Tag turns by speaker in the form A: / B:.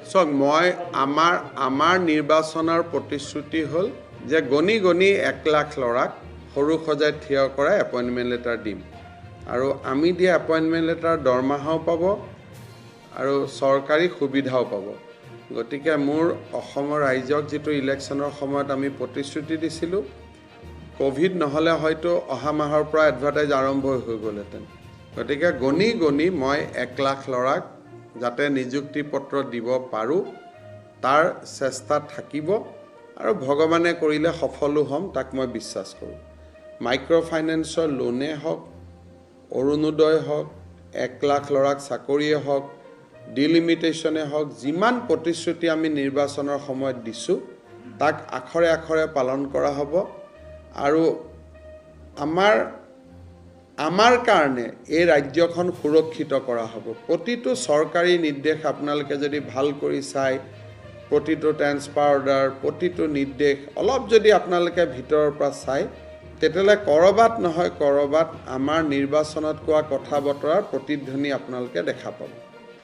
A: চাওক মই আমাৰ নিৰ্বাচনৰ প্ৰতিশ্ৰুতি হ'ল যে গণি 1 লাখ ল'ৰাক সৰু সজাই থিয় কৰাই এপইণ্টমেণ্ট লেটাৰ দিম আৰু আমি দিয়া এপইণ্টমেণ্ট লেটাৰ দৰমহাও পাব আৰু চৰকাৰী সুবিধাও পাব গতিকে মোৰ অসমৰ ৰাইজক যেটো ইলেকশ্যনৰ সময়ত আমি প্ৰতিশ্ৰুতি দিছিলোঁ কোভিড নহলে হয়তো অহা মাহৰ পৰা এডভাৰটাইজ আৰম্ভ হৈ গ'লহেঁতেন গতিকে গণি মই 1 লাখ ল'ৰাক যাতে নিযুক্তি পত্ৰ দিব পাৰো তাৰ চেষ্টা থাকিব আৰু ভগৱানে কৰিলে সফলো হ'ম তাক মই বিশ্বাস কৰোঁ মাইক্ৰ ফাইনেন্সৰ লোনে হওক অৰুণোদয় হওক 1 লাখ ল'ৰাক চাকৰিয়ে হওক ডিলিমিটেশ্যনে হওক যিমান প্ৰতিশ্ৰুতি আমি নিৰ্বাচনৰ সময়ত দিছোঁ তাক আখৰে আখৰে পালন কৰা হ'ব আৰু আমাৰ কাৰণে এই ৰাজ্যখন সুৰক্ষিত কৰা হ'ব প্ৰতিটো চৰকাৰী নিৰ্দেশ আপোনালোকে যদি ভাল কৰি চাই প্ৰতিটো ট্ৰান্সফাৰ অৰ্ডাৰ প্ৰতিটো নিৰ্দেশ অলপ যদি আপোনালোকে ভিতৰৰ পৰা চাই তেতিয়ালে কৰবাত নহয় কৰবাত আমাৰ নিৰ্বাচনত কোৱা কথা বতৰাৰ প্ৰতিধ্বনি আপোনালোকে দেখা পাব